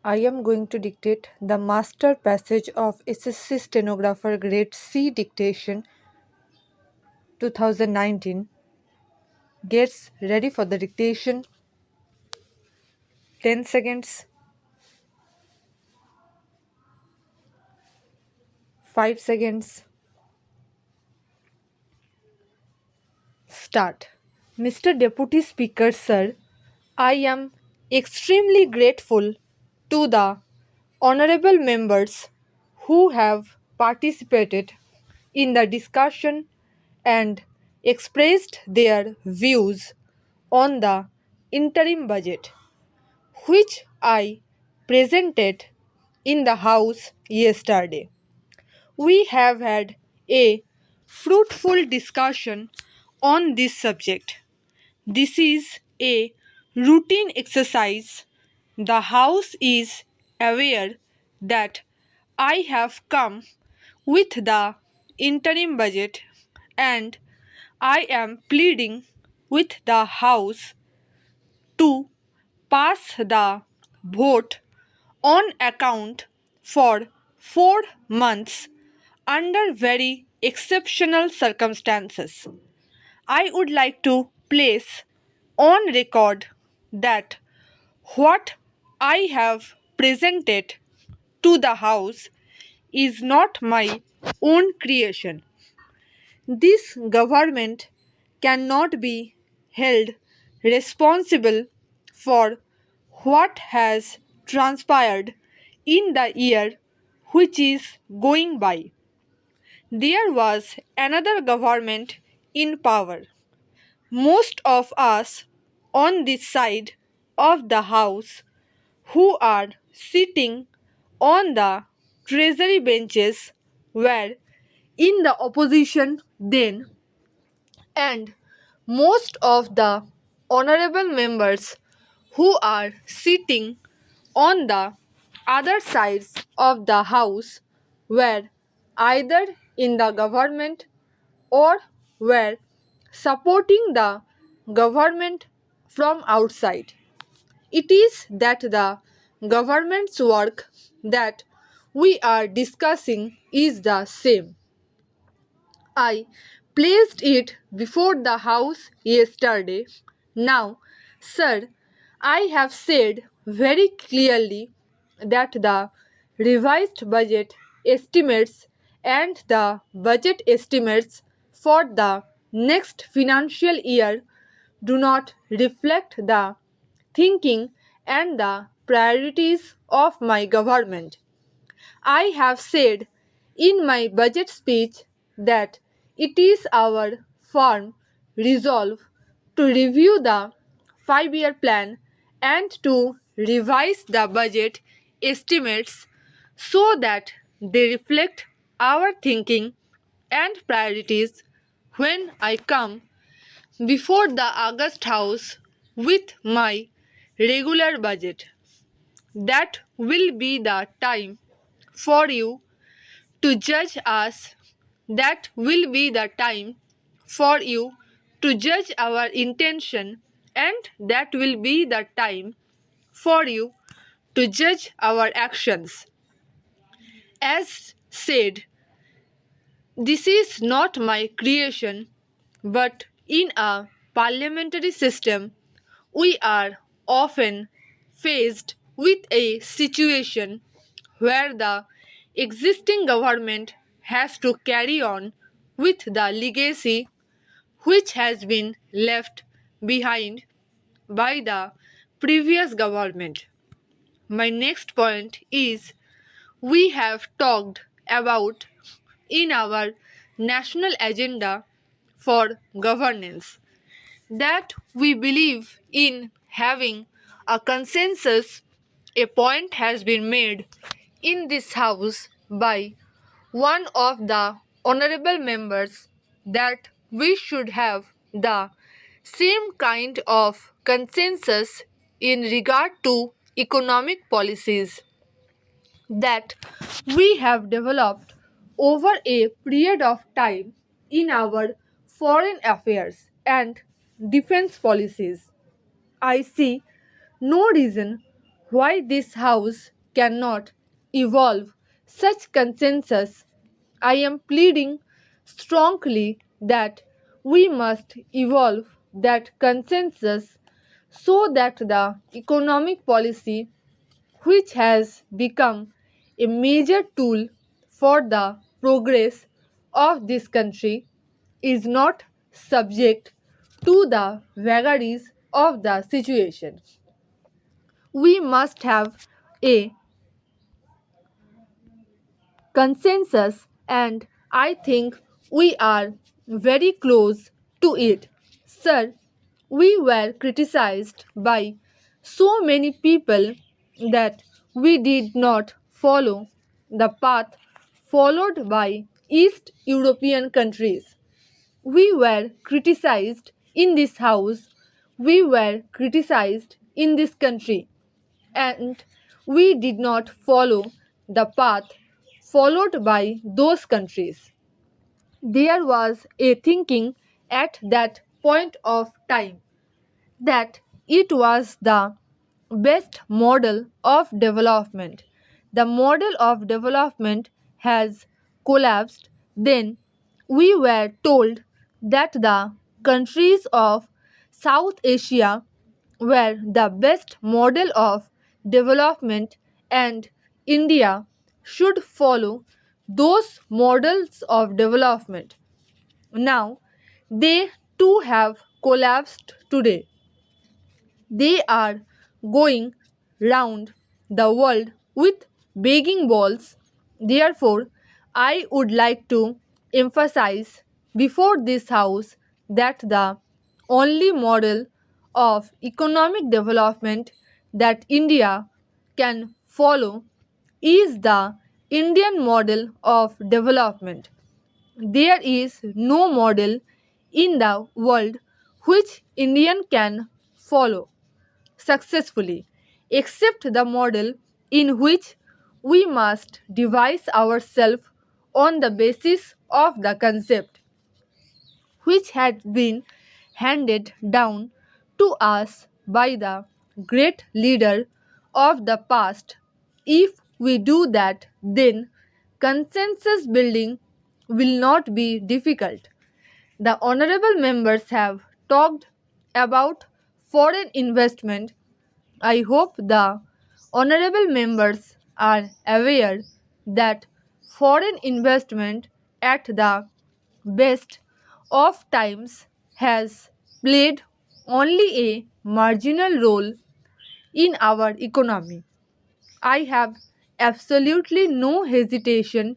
I am going to dictate the master passage of SSC Stenographer Grade C Dictation 2019. Gets ready for the dictation. 10 seconds. 5 seconds. Start. Mr. Deputy Speaker, sir, I am extremely grateful to the honorable members who have participated in the discussion and expressed their views on the interim budget, which I presented in the House yesterday. We have had a fruitful discussion on this subject. This is a routine exercise. The House is aware that I have come with the interim budget and I am pleading with the House to pass the vote on account for 4 months under very exceptional circumstances. I would like to place on record that what I have presented to the House is not my own creation. This government cannot be held responsible for what has transpired in the year which is going by. There was another government in power. Most of us on this side of the house who are sitting on the treasury benches were in the opposition then, and most of the honorable members who are sitting on the other sides of the house were either in the government or were supporting the government from outside. It is that the government's work that we are discussing is the same. I placed it before the House yesterday. Now, sir, I have said very clearly that the revised budget estimates and the budget estimates for the next financial year do not reflect the thinking and the priorities of my government. I have said in my budget speech that it is our firm resolve to review the 5-year plan and to revise the budget estimates so that they reflect our thinking and priorities when I come before the August House with my regular budget. That will be the time for you to judge us. That will be the time for you to judge our intention, and that will be the time for you to judge our actions. As said, this is not my creation, but in a parliamentary system, we are often faced with a situation where the existing government has to carry on with the legacy which has been left behind by the previous government. My next point is we have talked about in our national agenda for governance that we believe in having a consensus. A point has been made in this house by one of the honorable members that we should have the same kind of consensus in regard to economic policies that we have developed over a period of time in our foreign affairs and defense policies. I see no reason why this House cannot evolve such consensus, I am pleading strongly that we must evolve that consensus so that the economic policy, which has become a major tool for the progress of this country, is not subject to the vagaries of the situation. We must have a consensus, and I think we are very close to it. Sir, we were criticized by so many people that we did not follow the path followed by East European countries. We were criticized in this house, we were criticized in this country, and we did not follow the path followed by those countries. There was a thinking at that point of time that it was the best model of development. The model of development has collapsed. Then we were told that the countries of South Asia were the best model of development and India should follow those models of development. Now they too have collapsed today. They are going round the world with begging balls. Therefore, I would like to emphasize before this house that the only model of economic development that India can follow is the Indian model of development. There is no model in the world which Indian can follow successfully, except the model in which we must devise ourselves on the basis of the concept which had been handed down to us by the great leader of the past. If we do that, then consensus building will not be difficult. The honorable members have talked about foreign investment. I hope the honorable members are aware that foreign investment at the best of times has played only a marginal role in our economy. I have absolutely no hesitation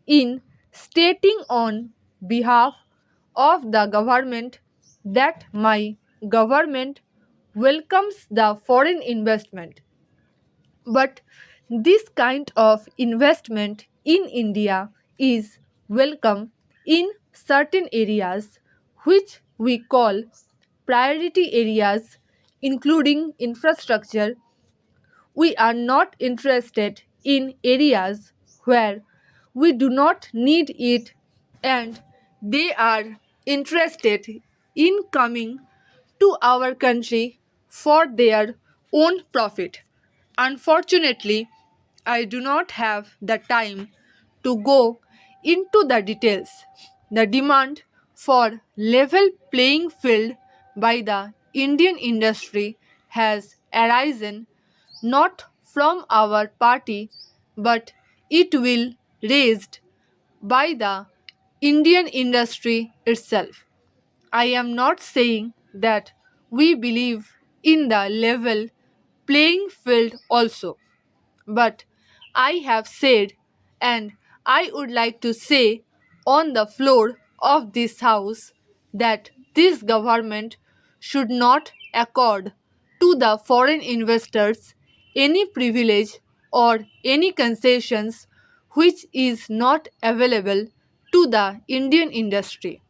in stating on behalf of the government that my government welcomes the foreign investment. But this kind of investment in India is welcome in certain areas which we call priority areas, including infrastructure. We are not interested in areas where we do not need it, and they are interested in coming to our country for their own profit. Unfortunately, I do not have the time to go into the details. The demand for level playing field by the Indian industry has arisen not from our party, but it will raised by the Indian industry itself. I am not saying that we believe in the level playing field also, but I have said, and I would like to say on the floor of this house, that this government should not accord to the foreign investors any privilege or any concessions which is not available to the Indian industry.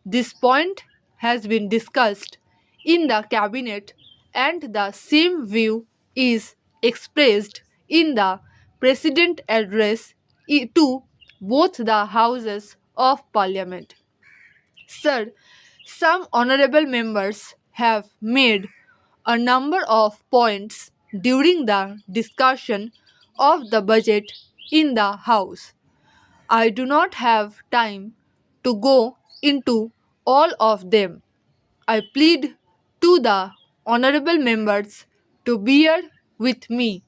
This point has been discussed in the cabinet, and the same view is expressed in the President address to both the houses of parliament. Sir, some honorable members have made a number of points during the discussion of the budget in the House. I do not have time to go into all of them. I plead to the honorable members to bear with me.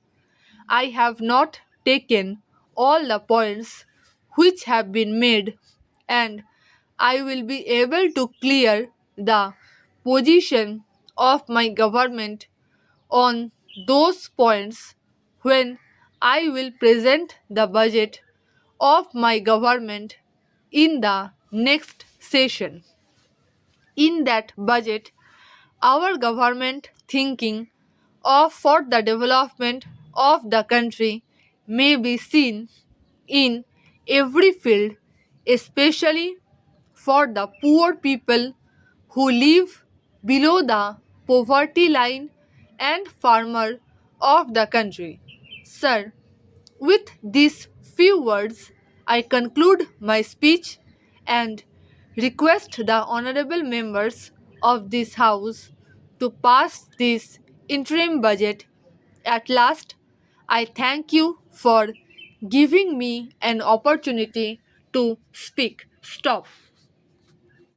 I have not taken all the points which have been made, and I will be able to clear the position of my government on those points when I will present the budget of my government in the next session. In that budget, our government thinking of for the development of the country may be seen in every field, especially for the poor people who live below the poverty line and farmer of the country. Sir, with these few words, I conclude my speech and request the honorable members of this House to pass this interim budget. At last, I thank you for giving me an opportunity to speak. Stop.